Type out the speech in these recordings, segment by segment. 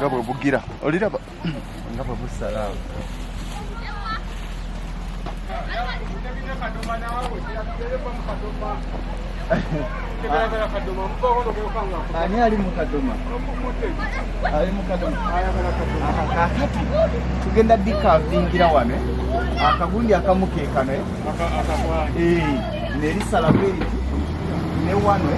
nga bwe bugira oliraba nga bwe busala awo. Ani ali mu kadoma? Ali mu kadoma. Kakati tugenda dikavingira wano akagundi akamu keekano nerisala bweri ne wano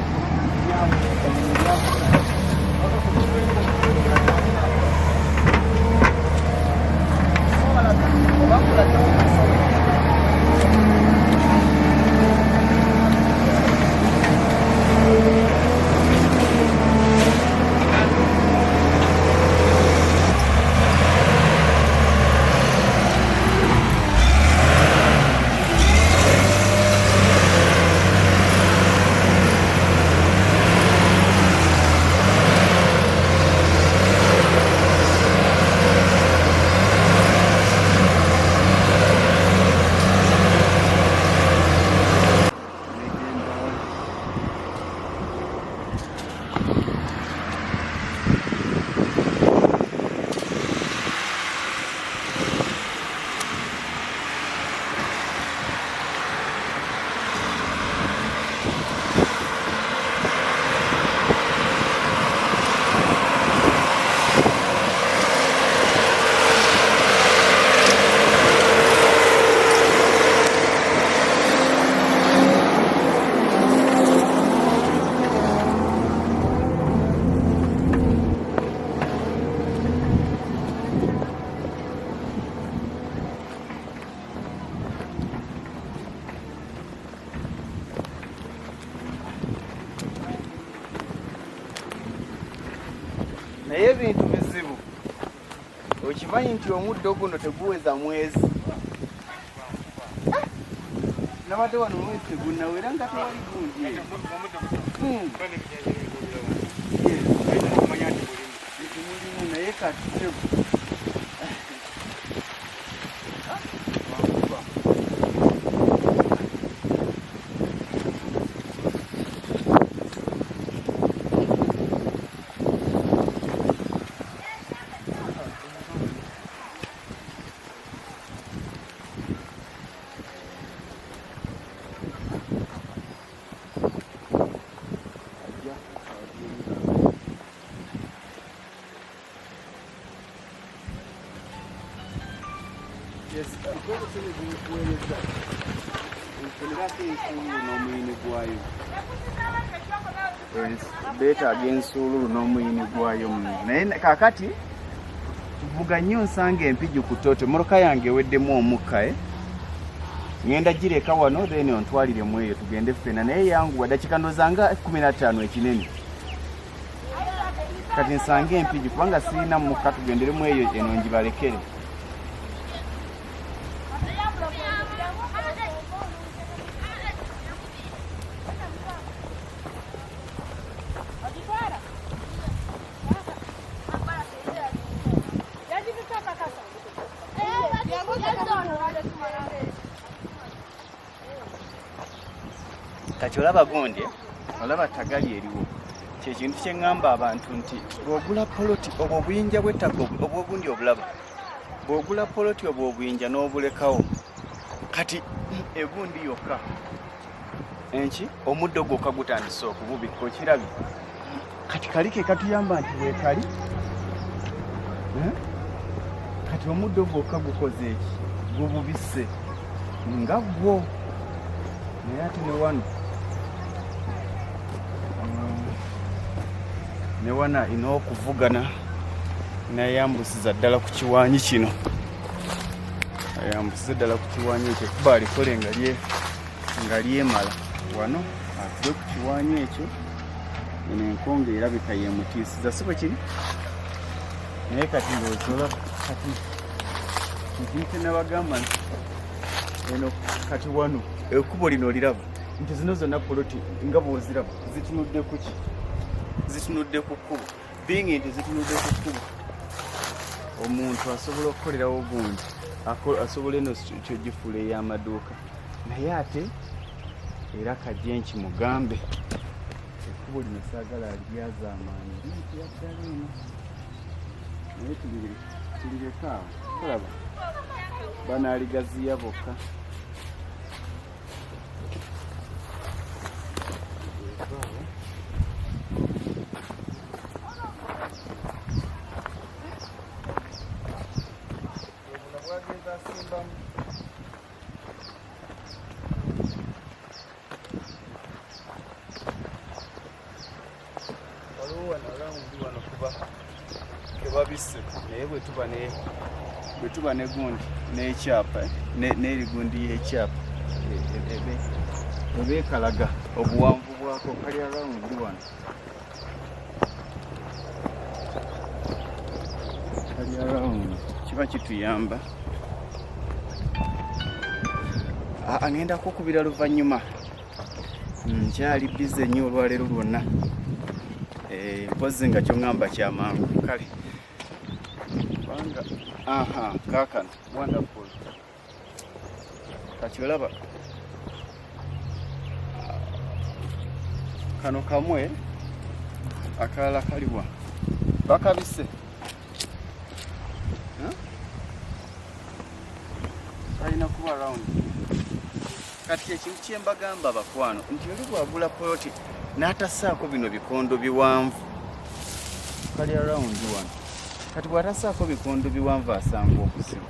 naye ebintu bizibu. Okimanyi nti omuddo guno teguweza mwezi. Nabadde wano mwezi tegunnawera nga tewali gundi. Mulimu naye kati beetaaga ensuululu n'omuyini gwayo naye kakati vuga nnyo nsanga empigi ku ttooto. Mmotoka yange eweddemu omukka ngenda gireka wano then ontwaliremu eyo tugende ffena naye yanguwa dakika ndozanga 15 ekinene kati nsange empigi kubanga sirina mukka tugenderemu eyo eno ngibalekere. Kati olaba gundi, olaba tagali eriwo. Kyekintu kye ŋŋamba abantu nti bw'ogula poloti obwo obuyinja bw'ettaka obw'obundi obulaba. Bw'ogula poloti obwo obuyinja n'obulekawo. Kati egundi yokka. Enki omuddo gwokka gutandise okububikka okirabye. Kati kali ke katuyamba nti weekali. Kati omuddo gwokka gukoze eki? Gububisse. Nga gwo. Naye ate ne wano. Ne wana ina okuvugana nayambusiza ddala ku kiwaanyi kino. Ayambusiza ddala ku kiwaanyi ekyo kuba alikole nga lyemala. Wano atule ku kiwaanyi ekyo eno enkonge erabika yemutiisiza si bwe kiri. Naye kati ndowooza kati nti nabagamba nti eno kati wano ekkubo lino oliraba nti zino zonna poloti nga bw'oziraba zitunudde ku ki? Zitunudde ku kkubo. Bingi nti zitunudde ku kkubo omuntu asobola okukolerawo gundi asobola eno kyogifuula ey'amaduuka naye ate era kajje nkimugambe ekkubo lino saagala lyaza amaanyi liyitira ddala eno naye tulireka awo olaba banaaligaziya bokka bwagenda asimbamu waliwo wano alawundi wano kuba kebabisse naye bwe tuba ne gundi n'ekyapa n'erigundi y'ekyapa ebeekalaga obuwanvu bwako kali alawundi wano kali alawundi kiba kituyamba agenda kukubira luvannyuma nkyali bize nnyo olwaleero lwonna mpozi nga kyoŋŋamba kyamangu kale kubanga kaakano wonderful kati olaba kano kamwe akalala kaliwa bakabise kalina kuba round kati ekintu kyembagamba abakwano nti oli bwagula poloti n'atasaako bino bikondo biwanvu kali around wano kati bw'atasaako bikondo biwanvu asanga okusiba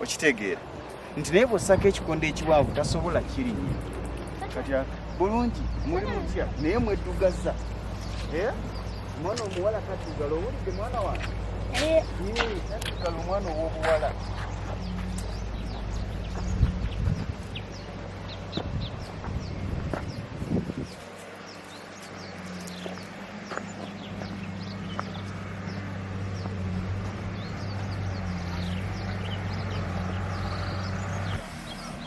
okitegeera nti naye bw'ossako ekikondo ekiwanvu tasobola kirinnya kati bulungi muli mutya naye mweddugaza omwana omuwala taddugala owulidde mwana wange taddugala omwana ow'obuwala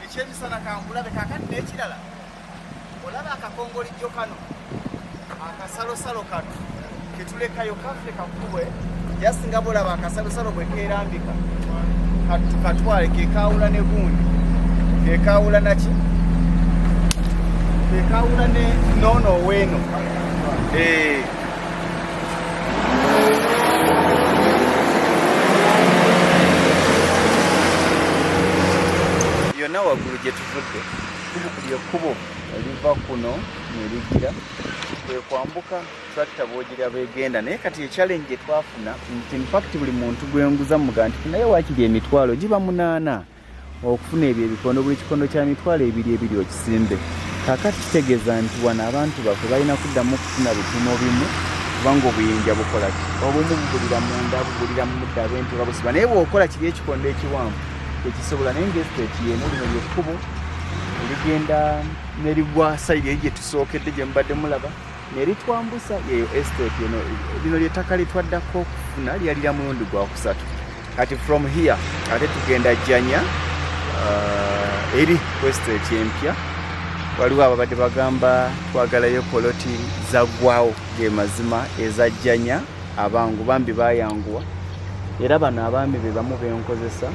ekyebisana kankulabe kakati n'ekirala olaba akakongolijjo kano akasalosalo kano ketulekayo kafe kakubwe jasinga bolaba akasalosalo bwe keerambika tukatwale kekawula ne gundi kekawula naki kekawula ne nono weeno yonna waggulu gye tuvudde lyekkubo eriva kuno nerigira kwekwambuka tractor bwogirya begenda naye kati echallenge gye twafuna nti infact buli muntu gwenguza muga nti naye wakiri emitwalo giba 8 okufuna ebyo ebikondo buli kikondo kya mitwalo ebiri okisimbe kakati kitegeeza nti wano abantu baffe balina kuddamu okufuna bipimo bimu kubanga obuyinja bukola ki obumu bubulira munda bubulira mu mudda ab'ente babusiba naye bw'okola kiri ekikondo ekiwanvu ekisobola naye ng'estate yeno lino lyekkubo ligenda nerigwa sayidi eri gye tusookedde gye mubadde mulaba neritwambusa yeyo estate eno lino lyettaka litwaddako okufuna lyalira mulundi gwa kusatu kati from here ate tugenda Jjanya eri ku estate empya waliwo ababadde bagamba twagalayo poloti zaggwawo ge mazima eza Jjanya abangu bambi bayanguwa era bano abaami be bamu benkozesa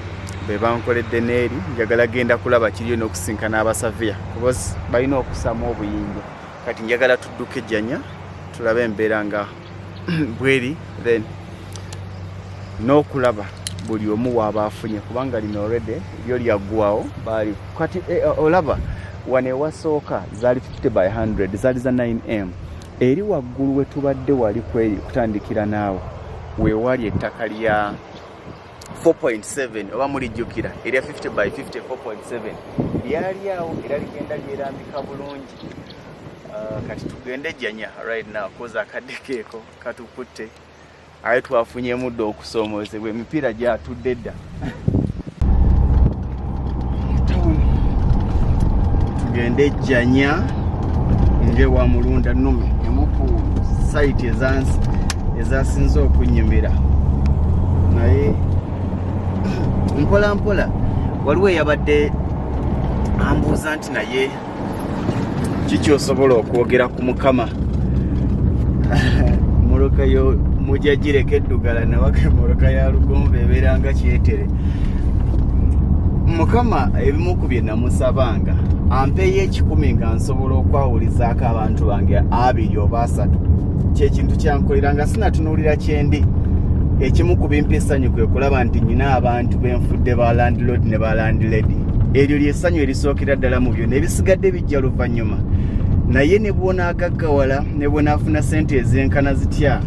bebankoledde neeri njagala genda kulaba kiriyo n'okusinkana abasaviya kuba balina okusama obuyinja kati njagala tudduke Jjanya tulabe embeera nga bweri then n'okulaba buli omu waaba afunye kubanga lino already lyo lyaggwawo baali kati olaba wano ewasooka zaali 50 by 100 zaali za 9M eri waggulu we tubadde wali kutandikira naawe weewali ettaka lya 4.7 oba mulijjukira erya 50 by 50 4.7 lyali awo era ligenda lyerambika bulungi kati tugende Jjanya right now koza akaddekeeko katukutte aye twafunye muddo okusoomoozebwa emipiira gyatudde dda tugende Jjanya ngewa mulunda nnume emuku site ezasinze okunyumira naye mpola mpola waliwo eyabadde ambuuza nti naye kiki osobola okwogera ku mukama moroka yo mujagireko eddugala nawake moroka ya lugombe ebeeranga kyetere mukama ebimu ku bye namusabanga ampeeyo 10 nga nsobola okwawulizaako abantu bange 2 oba 3 kyekintu kyankolera nga sinatunuulira kyendi ekimu ku bimpa essanyu kwe kulaba nti nyina abantu benfudde ba landlord ne ba landlady. Eryo lyessanyu erisookera ddala mu byonna, ebisigadde bijja luvannyuma. Naye ne bw'onaagaggawala ne bw'onaafuna ssente ez'enkana zitya,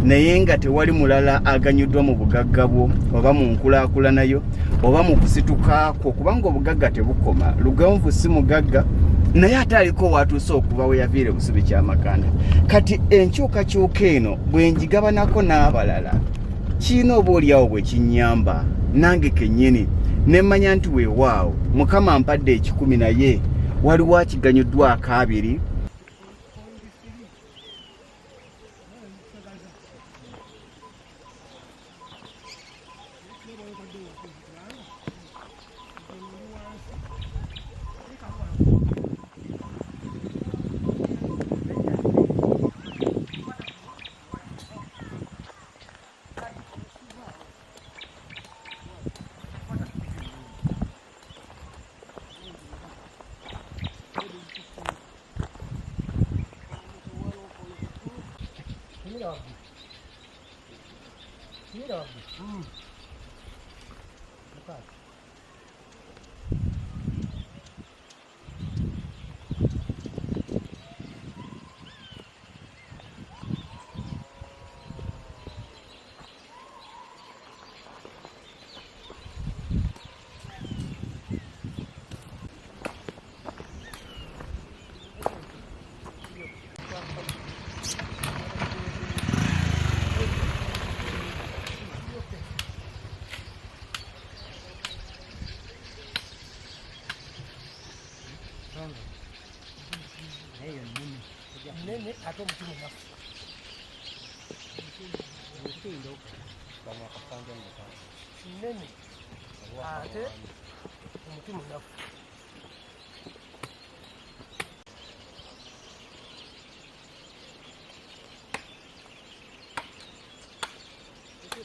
naye nga tewali mulala aganyuddwa mu bugagga bwo oba mu nkulaakulana yo oba mu kusituka kwo, kubanga obugagga tebukoma. Lugonvu si mugagga, naye ate aliko watuuse okuva we yaviire busubi ky'amakanda. Kati enkyukakyuka eno bwe ngigabanako n'abalala, kiina oba oliawo bwe kinnyamba nange kennyini ne mmanya nti weewaawo Mukama ampadde 10 naye waliwo akiganyuddwako 2. Nene ate omutima nafu nene ate omutima nafu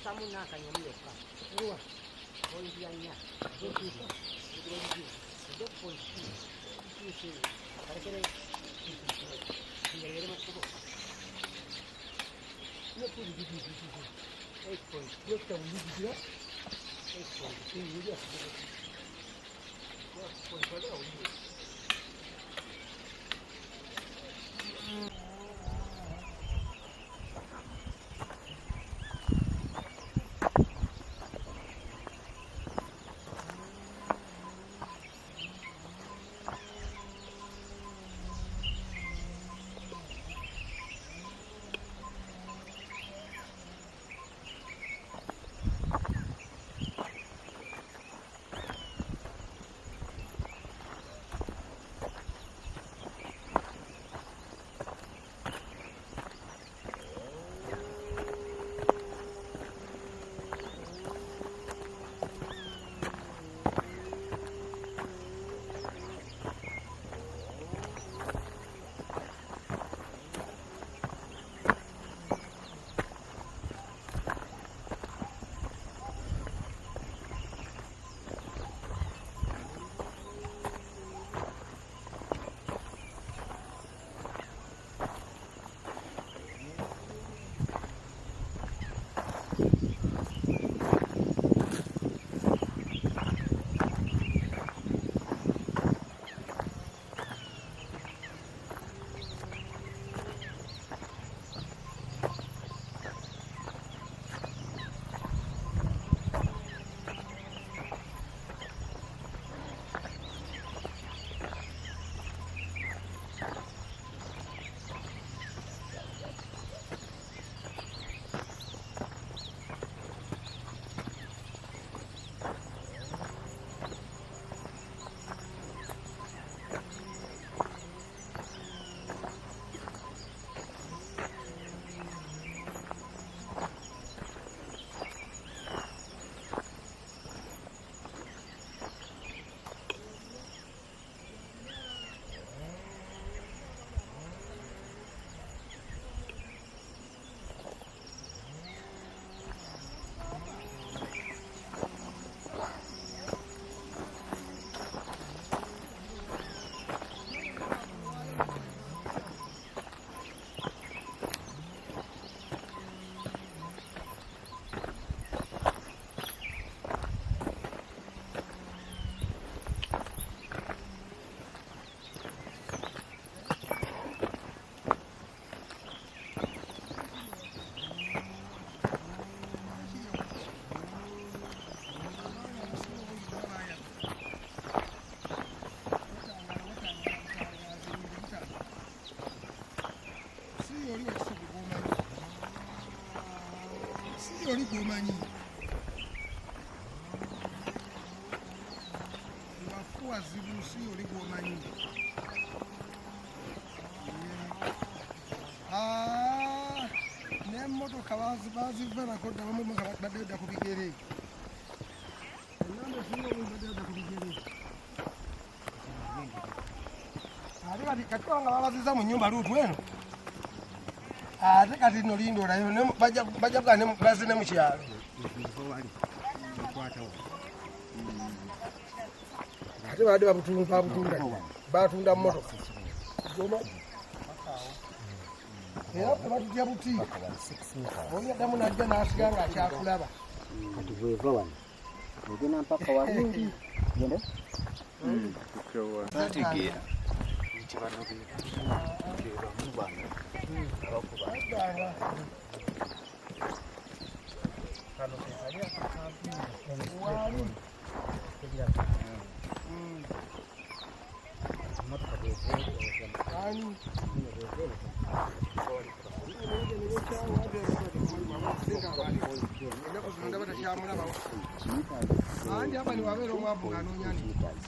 samu nakanyemu yokka ewa oyiyanya gwomanyi wafuwa zibusi oli gwomanyi n'emmotoka bazivanako dda bamu badde dda ku bigere enamba esinga obungi badde dda ku bigere ate kati nga babaziza mu nnyumba luutu eno ate kati no lindoolayo bajja kugaa bazine mu kyalo ate badde batunda mmotoka era batutya buti oli addamu najja n'asiga nga akyakulaba kati bweva wano ogenda mpaka walungi genda Tategeera.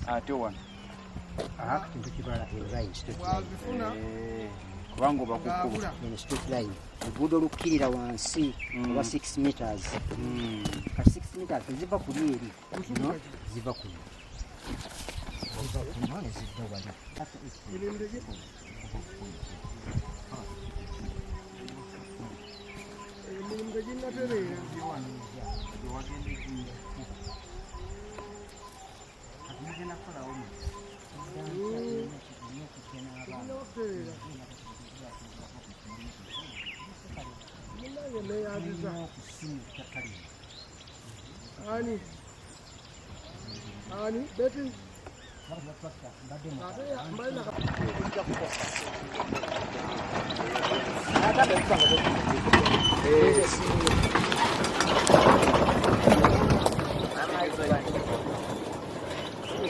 Ate wano kintu kibala line straight line kubanga oba kukuba straight line oluguudo olukkirira wansi oba 6 meters kati 6 meters ziva kuli eri ziva kuli ne zidda wali Ani, Betty.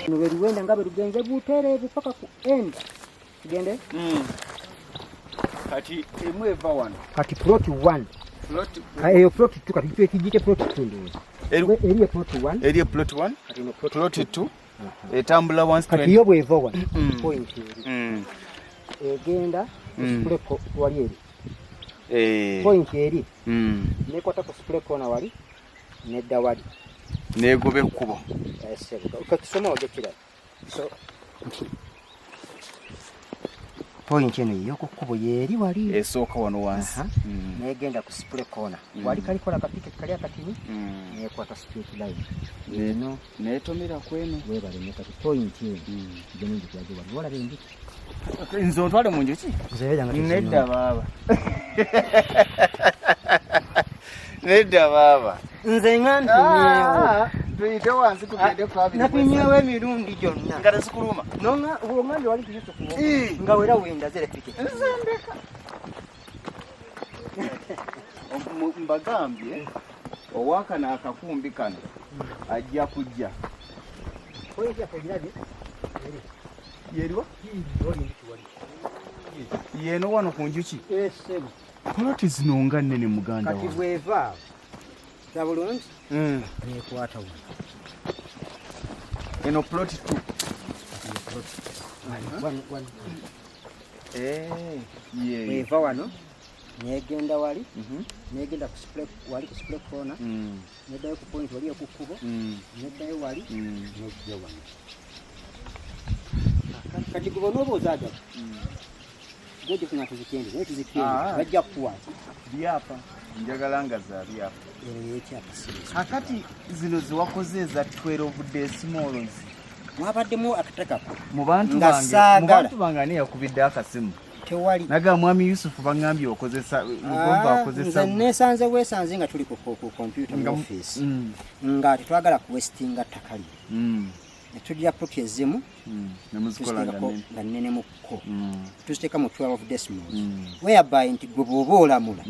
Nuwenda ngabe rugenze butereevu paka ku end tugende kati emweva wano kati plot 1 eyo plot 2 kati kyo kijite plot 2 ndio eriye plot 1 eriye plot 1 kati no plot 2 etambula 120 kati yo bweva 1 point egenda spray ko wali eri point eri nekwata ko spray ko na wali nedda wali negobe kubo kakisoma ojekira so point eno yoko kubo yeri wali esooka wano wansi negenda ku spray corner wali kali kola kapike kali akatini nekwata straight line eno netomera kweno webale nekati point eno geningi kwaje wali wala bendi nzo ntwale mu njuki zebeja ngati nedda baba nedda baba nze ngantumyewo tuyite wansi tugende kwabiri natumyewo emirundi gyonna ngate sikuluma nonga uwomande wali kuyusufu nga wera wenda zere pike nzendeka mbagambye owakana akakumbi kano ajja kujja point yafe giraje yeriwa yeno wano ku njuki sebu poloti zino nga nnene muganda kati bweva tabulungi nekwata wano eno plot 2 bweva wano negenda wali negenda wali ku spray corner neddayo ku point wali okukubo neddayo wali nejja wano kati gubo n'oboozaagala goje kuna tuzikende naye tuzikende bajja kukwata byapa njagala nga za byapa ekyapa series akati zino ziwakoze za 12 decimals mwabaddemu akatekako mu bantu bange ani yakubidde akasimu tewali naga mwami Yusufu bangambye okozesa mugomba okozesa nesanze wesanze nga tuli ku computer office nga twagala ku westinga takali netujja plot ezimu nemuzikola nga nnene mukko tuziteeka mu 12 decimals whereby nti gwe bw'oba olamula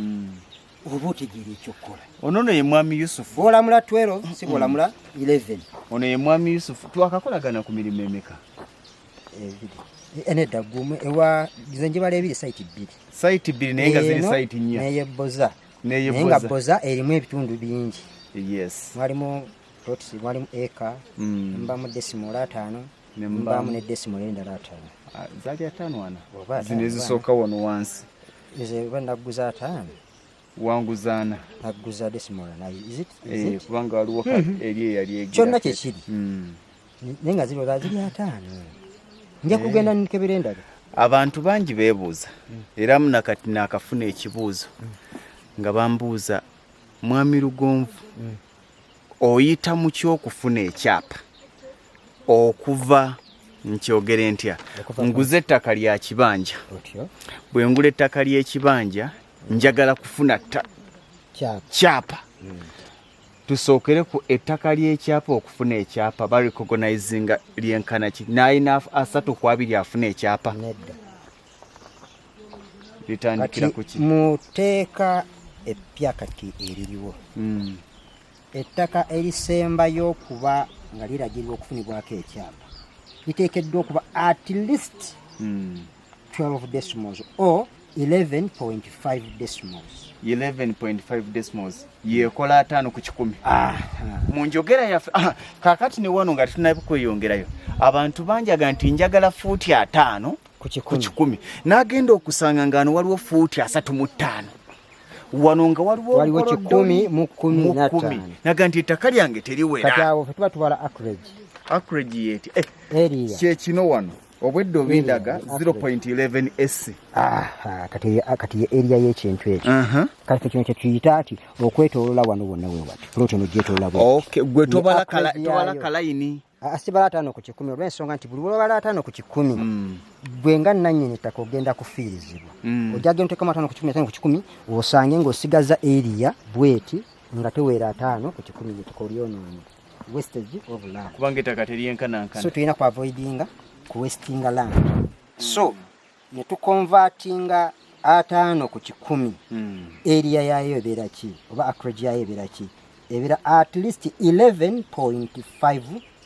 oba otegeera ekyokukola ono ye mwami Yusufu bw'olamula 12 si bw'olamula 11 ono ye mwami Yusufu twakakolagana ku mirimu emeka enedda gumu ewa zenje bale ebiri site 2 naye nga ziri site 4 neye boza naye nga boza erimu ebitundu bingi Yes. Mwalimu plots, mwalimu eka, mbamu decimal 5, mbamu ne decimal endala 5. Zali 5 wana. Zino zisooka wano wansi. Ize banaguza 5. Wanguzana. Naguza decimal 9. Is it? Kubanga waliwo eri yali egira. Kyonna kye kiri. Nenga ziro zali 5. Nja kugenda nkebirenda. Abantu bangi beebuuza era munakati nakafuna ekibuuzo nga bambuuza mwami Lugonvu oyita mu ky'okufuna ekyapa okuva nkyogere ntya nguze ettaka lya kibanja bwe ngula ettaka ly'ekibanja njagala kufuna kyapa tusookere ku ettaka ly'ekyapa okufuna ekyapa barecognizinga lyenkana ki nayina 3 afuna ekyapa litandikira ku ki muteeka eppya kati eririwo ettaka erisembayo okuba nga liragirirwa okufunibwako ekyapa liteekeddwa okuba at least 12 decimals or 11.5 decimals. 11.5 decimals yekola 5 ku 10. Munjogera yaffe kakati ne wano nga tunakweyongerayo abantu banjaga nti njagala fuuti 5 ku 10 nagenda okusanga ngano waliwo fuuti 35 wano nga waliwo 10 mu 10 naga nti ettaka lyange teriwera kati awo tuba tubala acreage yeti kye kino wano obwedde obindaga 0.11 s. Kati area y'ekintu ekyo kati kino kyetuyita ati okwetolola wano wonna wewati Poloti no gyetolola gwe tobala kalayini asibala 5 ku 10 olw'ensonga nti buli lwobala 5 ku 10 bwe nga nannyini ettaka ogenda kufiirizibwa ojja genda otekamu 5 ku 10 ku 10 osange ng'osigaza area bweti nga teweera 5 ku 10 ettaka olyonoonye wastage of land kubanga ettaka teryenkanankana so tulina ku avoidinga ku wasting land so ne tukonvatinga 5 ku 10 area yayo ebeera ki oba acreage yayo ebeera ki ebeera at least 11.5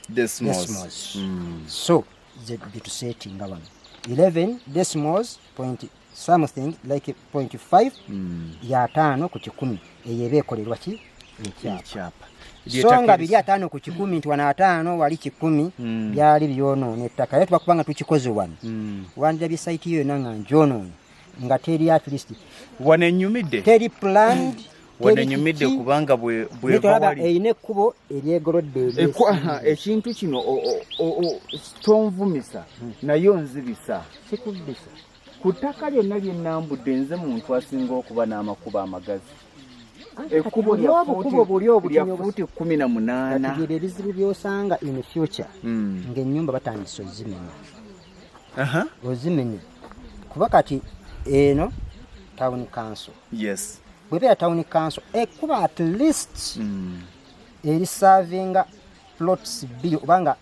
decimals. So the to setting one 11 decimals point something like 0.5 ya 5 ku 10 eyebe ekolerwa ki ekyapa so nga biri 5 ku 10 nti wana 5 wali 10 byali byonoone ettaka letu bakubanga tukikoze wano wandira bi site yo nanga njono nga teri at least wana enyumidde teri planned wana nyumidde kubanga bwe bawali eine kubo eryegolodde ekintu kino tonvumisa nayo nzibisa sikubisa kutaka lyonna lyennambudde nze muntu asinga okuba n'amakuba amagazi ekkubo lya fuuti 18 kati ebizibu byosanga in future ng'ennyumba batandise ozimenya ozimenya kuba kati eno town council yes bwebera town council ekuba at least eri serving plots bill obanga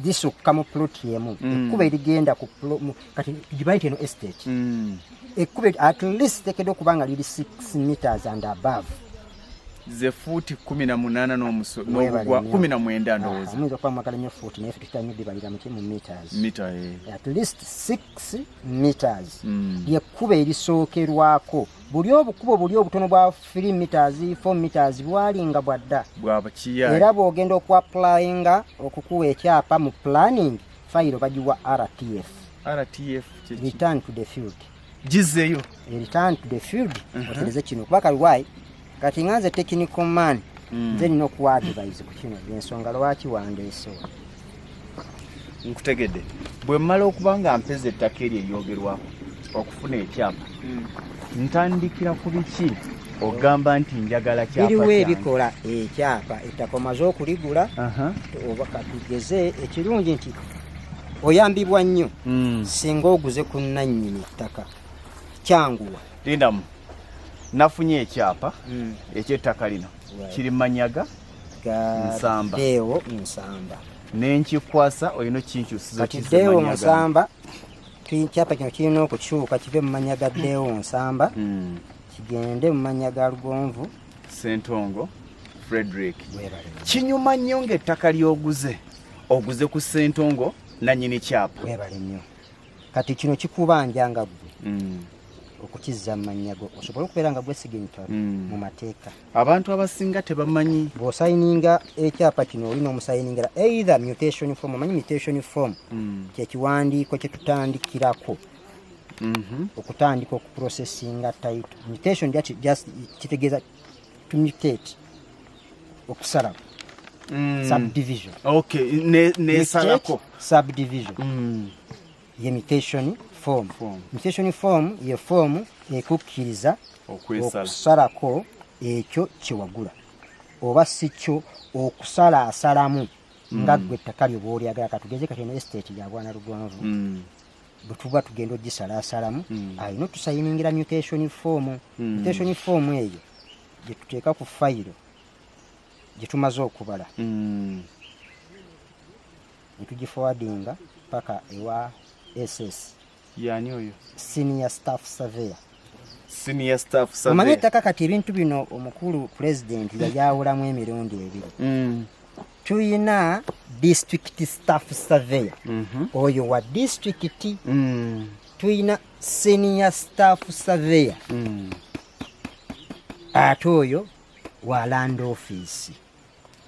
disukka mu plot yemu ekuba erigenda ku kati gibaite no estate ekuba at least tekedo kubanga liri 6 meters and above ze fuuti 18 n'ogwa 19 ndowooza mwiza kwa magala nyo fuuti naye tutanye dibalira mu meters mita at least 6 meters yekuba erisookerwako buli obukubo buli obutono bwa 3 meters 4 meters bwalinga bwadda bwabakiya era bwogenda okwapplyinga okukuwa ekyapa mu planning file bagiwa RTF return to the field gizeyo return to the field otereze kino kuba kaliwai kati nganze technical man nze nina okuwa advice ku kino ensonga lwaki wandeesewo nkutegedde bwe mmala okuba nga mpeza ettaka eryo eryogerwako okufuna ekyapa ntandikira ku biki ogamba nti njagala kyapa biriwo ebikola ekyapa ettaka omaze okuligula oba katugeze ekirungi nti oyambibwa nnyo singa oguze ku nannyini ettaka kyanguwa lindamu nafunye ekyapa ekyettaka lino kiri manyaga Nsamba Dewo Nsamba nenkikwasa olino kinkyusizo kisi Dewo Nsamba kyapa kino kirina okukyuka kive mu manyaga Dewo Nsamba kigende mu manyaga Lugonvu Sentongo Frederick kinyuma nnyo ng'ettaka lyoguze oguze ku Sentongo nanyini kyapa webale nnyo kati kino kikubanja nga gwe okukizza mu mannya go osobola okubeera nga gwesigentola mu mateeka. Abantu abasinga tebamanyi. Bw'osayininga ekyapa kino olina omusayiningira either mutation form. Omanyi mutation form kyekiwandiiko kye tutandikirako okutandika okuprocessinga title. Mutation just kitegeeza to mutate, okusalawo. Subdivision. Okay, nesalako. Subdivision. Ye mutation form. Mutation form ye form ekukkiriza okusalako ekyo kyewagula. Oba si kyo okusalaasalamu nga ggwe ettaka lyo bw'olyagala. Katugeze kati eno estate ya Bwana Lugonvu. Bwe tuba tugenda ogisalaasalamu alina otusayiningira mutation form. Mutation form eyo gye tuteeka ku fayiro gye tumaze okubala ne tugiforwardinga paka ewa SS. Yani oyo Senior Staff Surveyor. Senior Staff Surveyor. Omanyi ettaka kati ebintu bino omukulu president yajawulamu emirundi ebiri. Tuyina District Staff Surveyor oyo wa district. Tuyina Senior Staff Surveyor ate oyo wa Land Office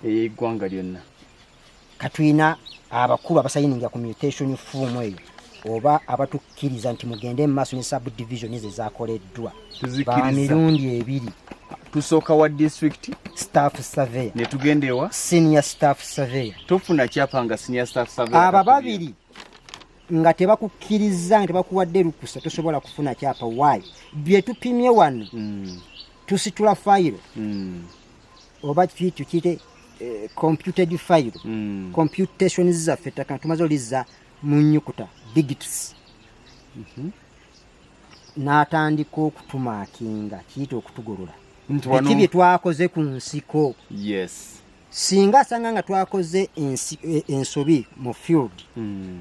ey'eggwanga lyonna. Katuyina abakulu abasayininga ku mutation form eyo oba abatukkiriza nti mugende mu maaso ne subdivision ze zakoleddwa ba mirundi ebiri. Tusooka wa district Staff Surveyor ne tugenda ewa Senior Staff Surveyor. Tofuna kyapa nga Senior Staff Surveyor. Aba babiri nga tebakukkiriza nga tebakuwadde lukusa tosobola kufuna kyapa. Why? Bye tupimye wano tusitula fayiro oba kiyite computed file. Computation zaffe ettaka tumaze oliza mu nnyukuta digits. N'atandika okutumaakinga kiyita okutugolola biki bye twakoze ku nsiko. Yes. Singa asanga nga twakoze ensobi mu field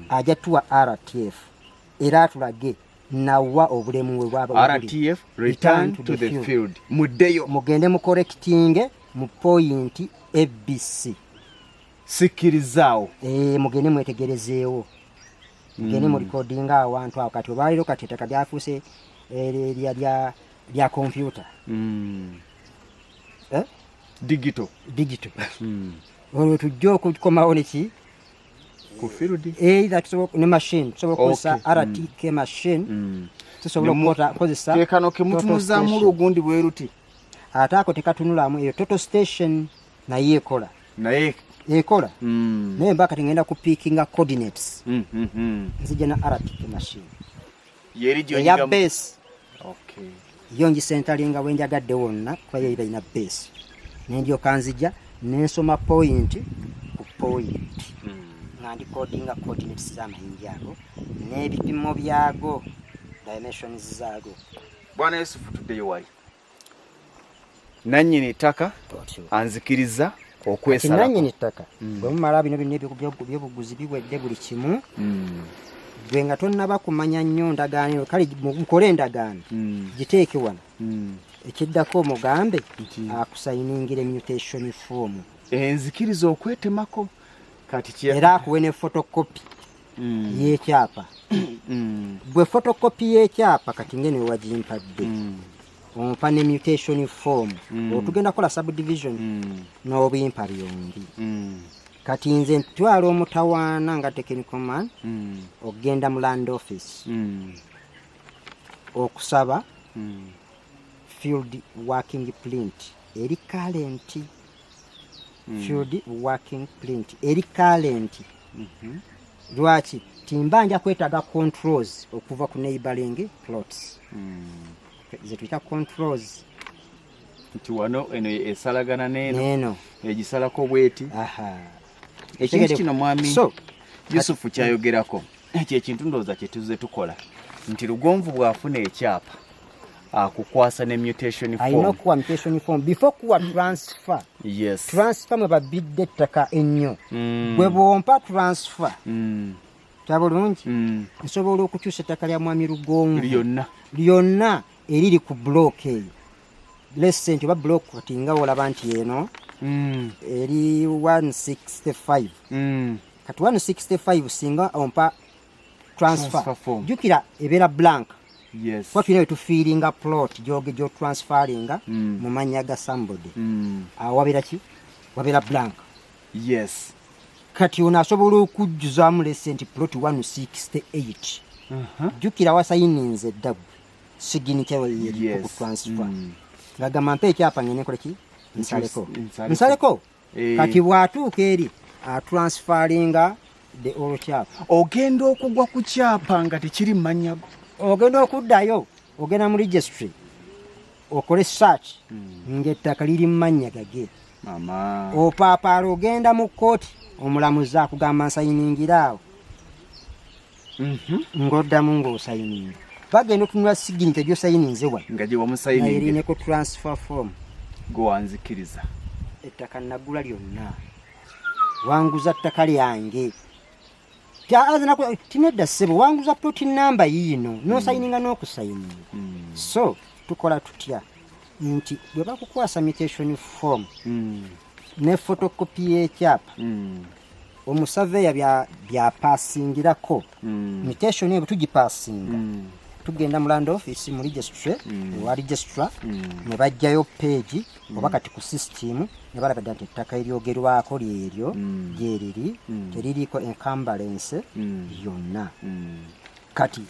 ajja tuwa RTF era atulage nawa obulemu bwe bwaba. RTF return to the field. Muddeyo mugende mu correcting mu point ABC. Sikirizaawo. Mugende mwetegerezeewo. Mugende mu recordinga awantu awo kati obaliro kati ettaka lyafuuse lya computer. Digital. Olwo tujja okukomawo neki ku field. Ne machine tusobola okukozesa RTK machine. Tusobola okukozesa tekano ke mutunuzaamu olugundi bwe ruti. Ate ako tekatunulamu eyo total station naye ekola. Naye mba kati ngenda kupikinga coordinates. Nzija na RTK machine ya base. Okay. Yo ngisentalinga wenjagadde wonna kuba yo iba ina base. Nendyoka nzija nensoma point ku point. Ngandi codinga coordinates z'amayinja ago n'ebipimo byago dimensions zaago. Bwana Yusufu tuddeyo wali. Nannyini ettaka anzikiriza okwesala. Nannyini ettaka bwe mumala bino by'obuguzi biwedde buli kimu. Gwe nga tonnaba kumanya nnyo ndagaano kale mukole endagaano giteeke wano. Ekiddako omugambe akusayiningira mutation form. Enzikiriza okwetemako kati era akuwe ne photocopy y'ekyapa. Gwe photocopy y'ekyapa kati ngene wagimpadde. Ompa ne mutation form. Otugenda kola subdivision n'obimpa byombi. Kati nze ntwala omutawaana nga technical man ogenda mu Land Office okusaba field working print eri current. Field working print eri current. Lwaki timbanja kwetaga controls okuva ku neighboring plots. Ze tuyita controls nti wano eno esalagana neno egisalako bweti. Ekintu kino mwami Yusufu kyayogerako ekyo ekintu ndowooza kye tuze tukola nti Lugonvu bw'afuna ekyapa akukwasa ne mutation form. Ayina okuwa mutation form before kuwa transfer. Yes. Transfer mwe babidde ettaka ennyo. Gwe bwompa transfer tabulungi nsobola okukyusa ettaka lya mwami Lugonvu lyonna eriri ku block eyo. Let's nti oba block kati nga olaba nti eno eri 165. Kati 165 singa ompa transfer jukira ebeera blank Yes. Kuba tulina wetufiiringa plot gyotransferinga mu mannya ga somebody. Wabeera ki? Wabeera blank. Yes. Kati ono asobola okujjuzaamu lesenti plot 168. Jjukira wasayininze eddabu signature yeri okutransfer. Ngagamba mpa ekyapa ngene nkola ki? Nsaleko. Kati bw'atuuka eri atransferinga the old kyapa. Ogenda okugwa ku kyapa nga tekiri mannya go. Ogenda okuddayo, ogenda mu registry. Okole search ng'ettaka liri mu mannya gage. Mama. Opaapaala ogenda mu kkooti omulamuzi akugamba nsayiningira awo. Ng'oddamu ng'osayininga. Bagenda otunula signature gy'osayininze wano. Nga gye wamusayiningira. Erineko transfer form. Go wanzikiriza. Ettaka nagula lyonna. Wanguza ttaka lyange. Tinedda ssebo wanguza plot number yiino n'osayininga n'okusayininga. So tukola tutya nti bwe bakukwasa mutation form ne photocopy y'ekyapa omusaveya byapasingirako mutation eyo tugipasinga tugenda mu land office mu registry wa registrar ne bajjayo page oba kati ku system ne balaba nti ettaka eryogerwako lyeryo gyeriri teririko encumbrance yonna. Kati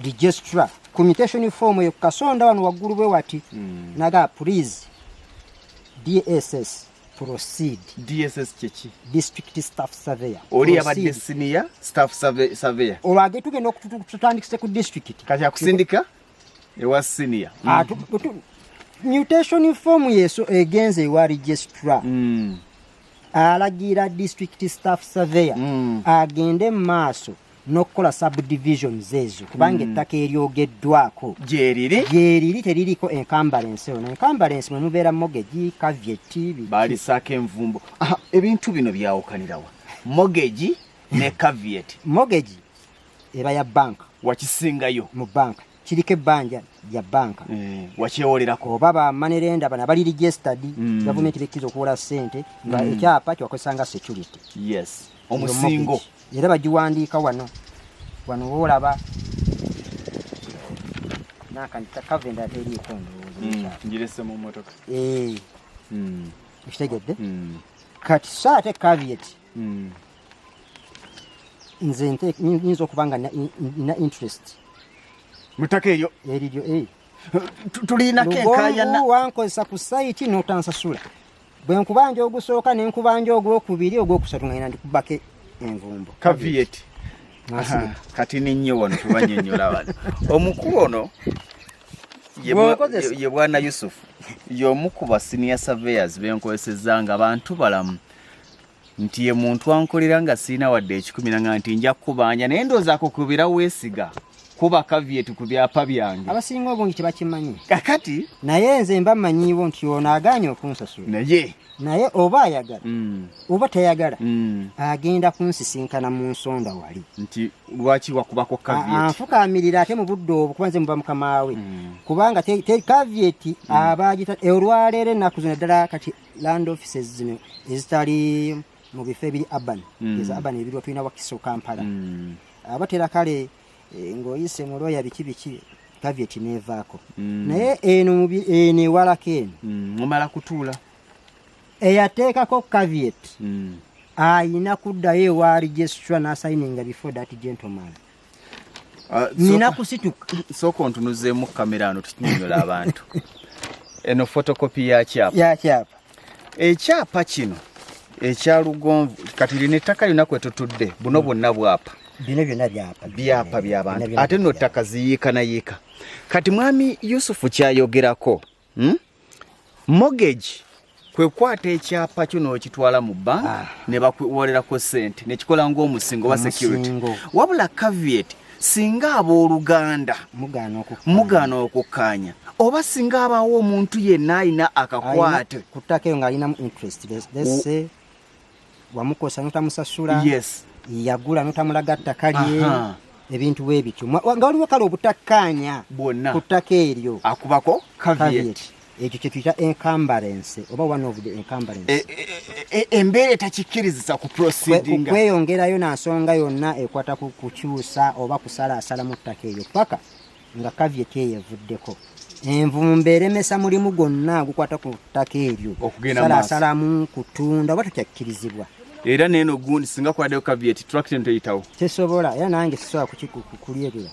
registrar ku mutation form eyo kasonda wano waggulu bwe wati naga please DSS proceed. DSS chechi. District Staff Surveyor. Oli abadde senior staff surveyor. Olwage tugenda okutandikise ku district. Kati akusindika ewa senior. Mutation form yeso egenze ewa registrar. Alagira district staff surveyor agende maaso nokola subdivisions ezo kubanga ettaka eryogeddwako gyeriri teririko encumbrance ono. Encumbrance mwe mubeera mortgage, caveat, balisaako envumbo. Ebintu bino byawukanirawa mortgage ne caveat. Mortgage eba ya banka wakisingayo mu banka kiriko ebbanja lya banka wakyewolerako oba bamanerenda bana bali registered government bekiza okuwola ssente nga ekyapa kyakozesanga security. Yes. Omusingo era bagiwandiika wano woolaba nakandika kavenda teriiko ndowooza njirese mu mmotoka. Ekitegedde kati saate caveat nze nyinza okuba nga na interest mutaka eyo eriryo tulinako enkayana wankozesa ku site n'otansasula bwe nkubanja ogusooka ne nkubanja ogwokubiri ogwokusatu nga ndikubako envumbo caveat. Kati ninyo wano tubanyonnyola wano omukulu ono ye bwana Yusufu y'omu ku ba senior surveyors benkozesezza nga bantu balamu nti ye muntu ankolera nga sirina wadde ekikumi nga nti nja kubanja naye ndoozaako kubira weesiga kuba caveat ku byapa byange. Abasinga obungi tebakimanyi kakati naye nze mba mmanyiiwo nti ono agaanye okunsasula naye oba ayagala oba tayagala agenda kunsisinkana mu nsonda wali nti lwaki wakubako caveat anfukaamirira ate mu budde obwo kuba nze muba mukama we kubanga caveat abagita olwaleero ennaku zino ddala kati land offices zino ezitali mu bifo ebiri urban eza urban ebiri tulina Wakiso Kampala abatera kale ng'oyise mu looya biki caveat neevaako naye eno ewalako eno omala kutuula eyateekako caveat ayina kuddayo ewa registrar n'asayininga before that gentleman. Nina kusituka sooka ontunuzeemu kamera ano tukinyonyola abantu. Eno photocopy ya kyapa. Ekyapa kino ekya Lugonvu kati lino ettaka lyonna kwetutudde buno bwonna bwapa. Bino byonna byapa by'abantu ate nno ttaka ziyiika nayiika. Kati mwami Yusufu kyayogerako mortgage kwe kwata ekyapa kyo n'okitwala mu banka ne bakuwolerako ssente nekikola ng'omusingo wa security. Wabula caveat singa abooluganda mugaana okukkaanya oba singa abaawo omuntu yenna alina akakwate ku ttaka eyo ng'alinamu interest let's say wamukosa notamusasula yagula notamulaga ttaka lye ebintu bwe bityo nga waliwo kale obutakkaanya bwonna ku ttaka eryo akubako caveat. Ekyo kye tuyita encumbrance oba one of the encumbrance. Embeera etakikkiriza ku proceeding kweyongerayo na nsonga yonna ekwata ku kukyusa oba kusalaasala mu ttaka eryo paka nga caveat yevuddeko envumbe eremesa mulimu gwonna gukwata ku ttaka eryo salasalamu kutunda oba tokyakkirizibwa era neeno gundi singa kwaddeyo caveat tractor ntoyitawo tesobola era nange sisobola kulyerera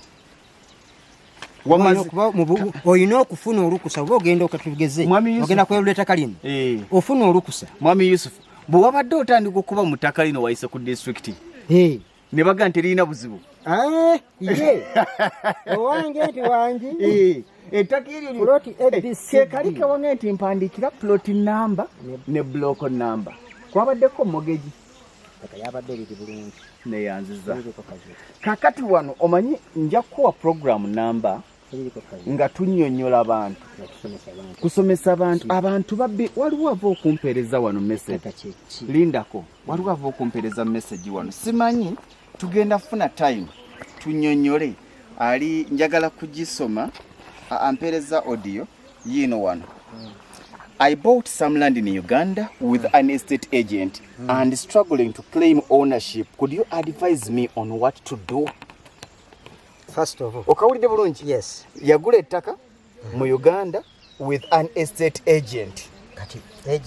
olina okufuna olukusa oba ogenda okatugeze ogenda kwerula ettaka lino ofuna olukusa. Mwami Yusuf, bwe wabadde otandika okuba mu ttaka lino wayise ku disitulikiti ne baga nti lirina buzibu ye owange nti wangi ettaka eryo kekali kewange nti mpandiikira ploti namba ne block namba kwabaddeko mogeji yabadde liri bulungi neyanziza kakati wano omanyi nja kuwa program namba nga tunnyonnyola abantu kusomesa abantu babbi waliwo ava okumpeereza wano message lindako waliwo ava okumpeereza message wano simanyi tugenda funa time tunnyonnyole ali njagala kugisoma ampeereza audio yino wano. I bought some land in Uganda with an estate agent and struggling to claim ownership. Could you advise me on what to do? First of all, okawulidde bulungi? Yes. Yagula ettaka mu Uganda with an estate agent.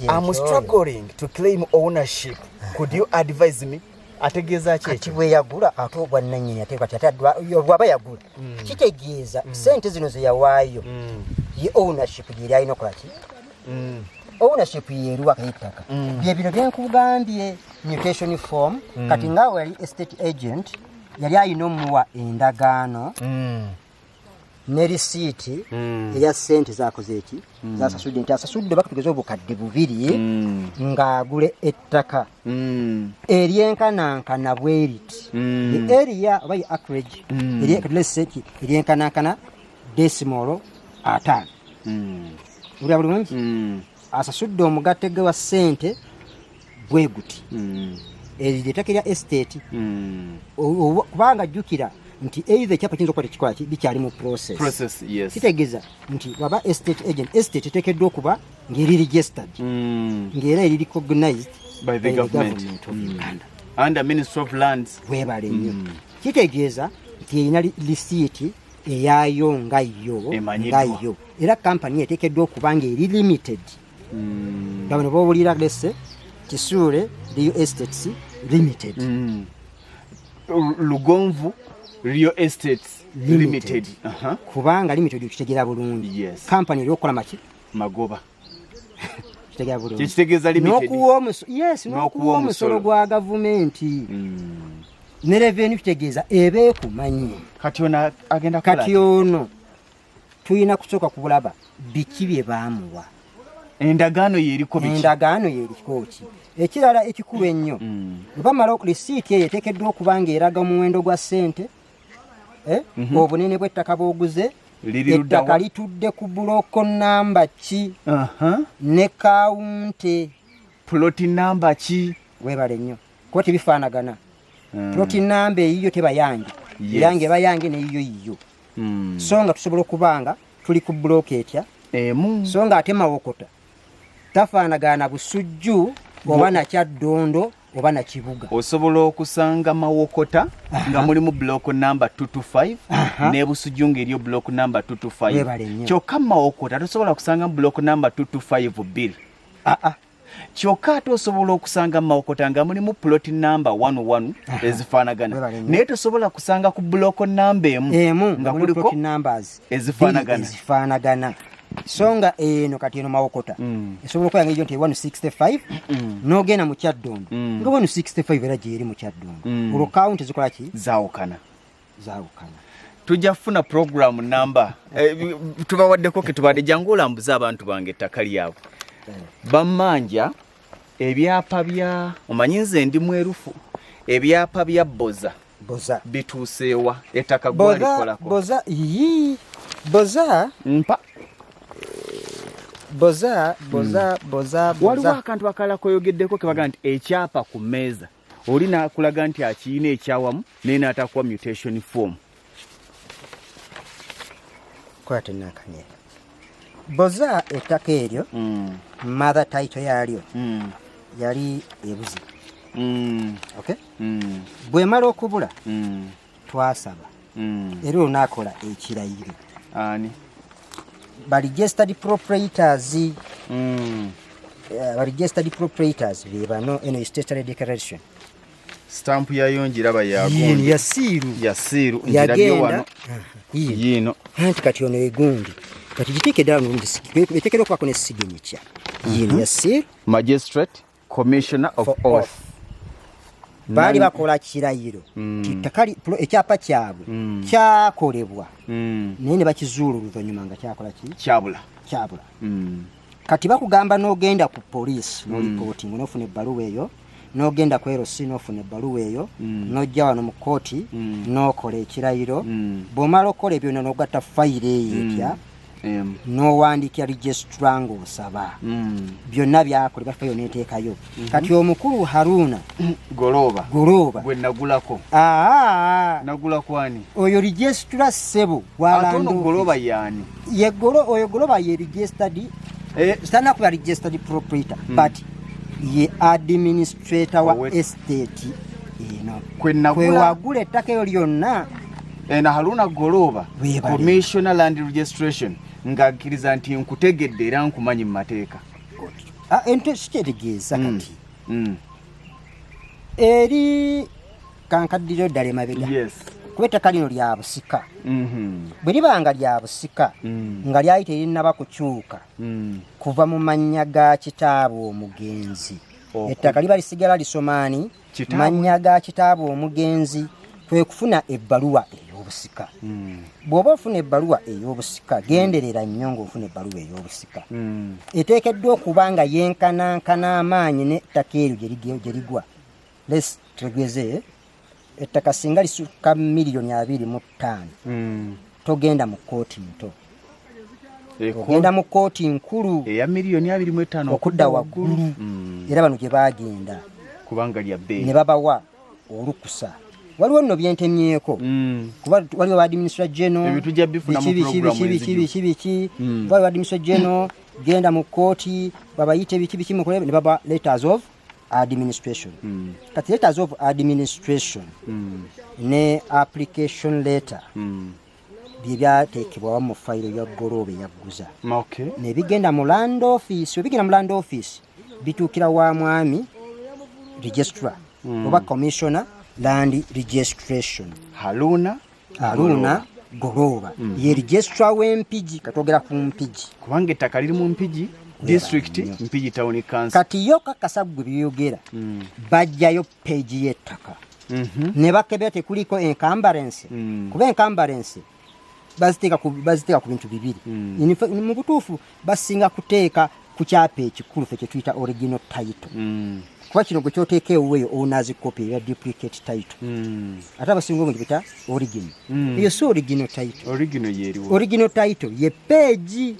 I'm struggling to claim ownership. Could you advise me? Ategeeza ki kati bwe yagula ate obwannannyini ate kati bw'aba yagula kitegeeza sente zino ze yawaayo ye ownership gyeri alina okolaki ownership yeeruwa kayitaka bye bino byenkugambye mutation form kati ngaawe yali estate agent yali alina omuwa endagaano ne risiiti eya ssente zaakoze eki zasasudde nti asasudde bakatugeza obukadde 2 ng'agule ettaka eryenkanankana bwe riti ye area oba ye acreage eryenkanankana desimolo 5 ulya bulungi asasudde omugatte wa ssente bwe guti ettaka lya estate kubanga jjukira nti either ekyapa kiyinza okuba tekikola ki bikyali mu process yes. Kitegeeza nti waba estate agent estate eteekeddwa okuba ng'eri registered ng'era eri recognized by the government of Uganda under Ministry of Lands. Webale nnyo kitegeeza nti erina lisiiti eyayo nga yo era kampani eteekeddwa okuba ng'eri limited nga bano boobulira lese Kisuule Rio Estates Limited Lugonvu Rio Estates Limited. Kubanga limited kitegeera bulungi. Yes. Company eryokukola maki? Magoba. Kitegeera bulungi. Kitegeeza limited. N'okuwa omusolo gwa gavumenti. Ne revenue kitegeeza eba ekumanyi. Kati ono agenda kukola. Kati ono tulina kusooka kubulaba biki bye baamuwa. Endagaano yeriko biki? Endagaano yeriko ki? Ekirala ekikulu ennyo bamala risiiti eyo eteekeddwa okuba ng'eraga omuwendo gwa ssente obunene bw'ettaka bw'oguze ettaka litudde ku buloko namba ki ne kawunti ploti namba ki webale nnyo kuba tebifaanagana ploti namba eyiyo teba yange yange eba yange neyiyo so nga tusobola okubanga tuli ku buloko etya so nga ate mawokota tafaanagana busujju oba nakyaddondo oba nakibuga osobola okusanga mawokota nga mulimu block number 225 ne busujju ng'eriyo block number 225 kyokka mawokota tosobola kusanga block number 225 bbiri kyokka ate osobola okusanga mawokota nga mulimu plot number 11 ezifaanagana naye tosobola kusanga ku block number emu nga kuliko ezifaanagana songa eno kati eno mawokota esobola okuba nga ejo nti 165 n'ogenda mu kyaddondo nga 165 era gyeri mu kyaddondo olwo kawunti zikola ki zaawukana tujja kufuna program namba tubawaddeko ke tubadde jangu olambuza abantu bange ettaka lyabwe bammanja ebyapa bya omanyi nze ndi mwerufu ebyapa bya boza bituuseewa ettaka gwalikolako boza waliwo akantu akalala koyogeddeko kebaga nti ekyapa ku mmeeza oli nakulaga nti akiina ekyawamu naye n'atakuwa mutation form kola tenakanye boza ettaka eryo mother title yalyo yali ebuzi bwemala okubula twasaba era onaakola ekirayiro ani ba registered proprietors be bano eno statutory declaration stamp yayo njiraba yini yasiiru njirabyo wano yino anti kati ono egundi kati giteeke ddala eteekera okubaako ne signature yini yasiiru magistrate commissioner of oath baali bakola kirayiro kitakali ekyapa kyabwe kyakolebwa naye ne bakizuula oluvannyuma nga kyakola kyabula kati bakugamba n'ogenda ku poliisi n'olipootinga n'ofuna ebbaluwa eyo n'ogenda ku LC n'ofuna ebbaluwa eyo n'ojja wano mu kooti n'okola ekirayiro bw'omala okola ebyo n'ogatta fayiro eyo etya n'owandiikira registrar ng'osaba byonna byakolebwa fayiro n'eteekayo kati omukulu Haruna Goloba gwe nagulako nagulako ani oyo registrar ssebo atono Goloba yani oyo Goloba ye registered stana kuba registered proprietor but ye administrator wa estate eno kwe wagula ettaka eyo lyonna na Haruna Goloba commissioner land registration ngakiriza nti nkutegedde era nkumanyi mu mateeka ente sikitegeeza kati eri kankaddiro ddala emabega kuba ettaka lino lya busika bwe libanga lya busika nga lyali terinnaba kukyuka kuva mu mannya ga kitaabwe omugenzi ettaka liba lisigala lisomaani mannya ga kitaabwe omugenzi kwe kufuna ebbaluwa ey'obusika bw'oba ofuna ebbaluwa ey'obusika genderera nnyo ng'ofuna ebbaluwa ey'obusika eteekeddwa okuba nga yenkanankana amaanyi n'ettaka eryo gye ligwa tegeze ettaka singa lisukka $2,25,000 togenda mu kooti nto ogenda mu kooti nkulu eya $2,25,000 okudda waggulu era bano gye baagenda kubanga lya bbeeyi ne babawa olukusa waliwo nno byentemyeko kuba waliwo ba administrator general waliwo administrator general genda mu kooti babayite biki mukolebe ne baba letters of administration kati letters of administration ne application letter bye byateekebwa mu fayiro ya Goloba yagguza ne bigenda mu land office obigenda mu land office bituukira wa mwami registrar oba commissioner land registration Haruna Goloba ye registrar w'Empigi katogera ku Mpigi kubanga ettaka liri mu Mpigi district Mpigi town council kati yo kakasagwe byogera bajjayo page y'ettaka ne bakebera tekuliko encumbrance kuba encumbrance baziteeka ku bintu bibiri mu butuufu basinga kuteeka ku kyapa ekikulu fe kye tuyita original title kuba kino gwe kyoteeka eweeyo owners copy ya duplicate title ate abasinga obungi bita original eyo si original title original title ye page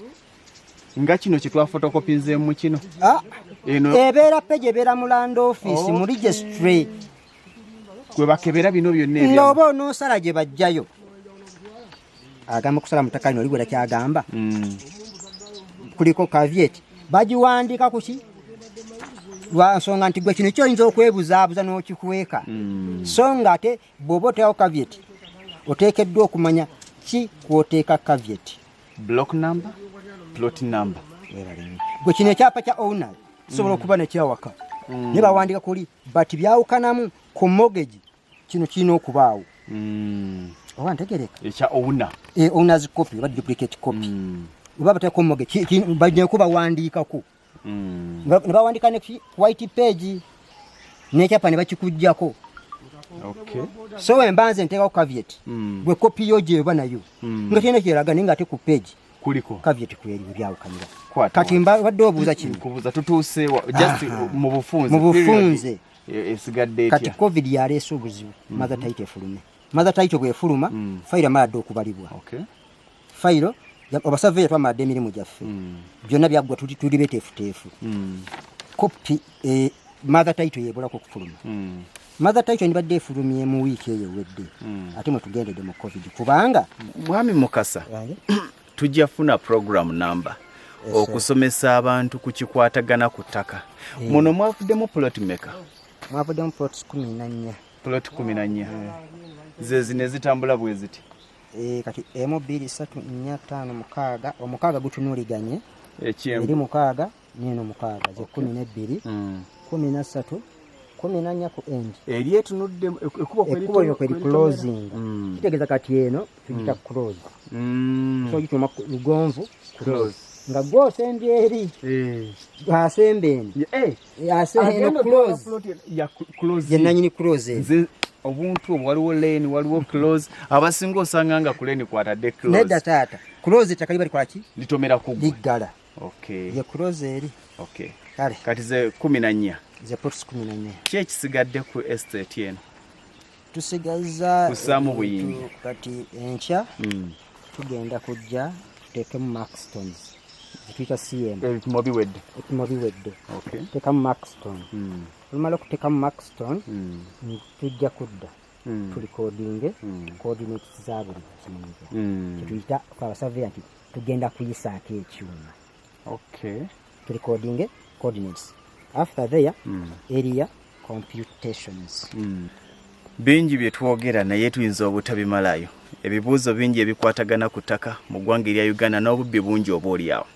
nga kino kitwa photocopinzeemu mu kino ebeera page ebeera mu land office mu registry kwe bakebera bino byonna ng'oba onoosala gye bajjayo agamba kusala mutaka lino ligwera kyagamba kuliko caveat bagiwandiika kuki lwa nsonga nti gwe kino kyoyinza okwebuzaabuza n'okikweka so nga ate bw'oba oteekawo caveat oteekeddwa okumanya ki kwoteeka caveat block number plot number gwe kino ekyapa kya owner kisobola okuba nekyawaka ne bawandiika kuli but byawukanamu ku mortgage kino kirina okubaawo oba ntegereka ekya owner owners copy oba duplicate copy oba bateeko mortgage bajja kubawandiikako ne bawandiika ne white page n'ekyapa ne bakikuggyako so wembanze nteekako caveat bwe kopi yo gyeba nayo nga kirina kyeraga naye nga ate ku page kuliko caveat kweri byawukanira kati mbadde obuuza kino kubuuza tutuuse just mu bufunze esigadde kati covid yaleese obuzibu mother title efulume mother title bwefuluma fayiro amaladde okubalibwa fayiro obasaveeya twamaladde emirimu gyaffe byonna byaggwa tuli beteefuteefu kopi mother title yebulako okufuluma mother title ndibadde efulumye mu wiiki eyo ewedde ate mwe tugendedde mu covid kubanga mwami Mukasa tujja funa program number okusomesa abantu ku kikwatagana ku ttaka muno mwavuddemu plot maker mwavuddemu plot 14 plot 14 ze zine zitambula bwe ziti kati 1 2 3 4 5 6 omukaaga gutunuliganye ekyembu eri mukaaga neno mukaaga ze 12 13 14 ku end eri etunudde ekubo kweri closing kitegeeza kati eno tugita close so gituma lugonvu close nga gwosembye eri asembeni asembeni close yenanyini close obuntu obwo waliwo lane waliwo close abasinga osanga nga ku lane kwatadde close nedda taata close takali bali kwaki litomera kugwa liggala ye close eri kale kati ze 14 ze plots 14 ki ekisigadde ku estate eno tusigaza kusaamu buyingi kati enkya tugenda kujja tuteekemu maxstones zituyita cm ebipimo biwedde tuteekamu maxstone olumala okuteekamu maxstone tujja kudda tulikodinge coordinates za buli kimu kyetuyita abasaveya nti tugenda kuyisaako ekyuma tulikodinge coordinates after there area computations bingi bye twogera naye tuyinza obutabimalayo ebibuuzo bingi ebikwatagana ku ttaka mu ggwanga erya Uganda n'obubbi bungi oba oliawo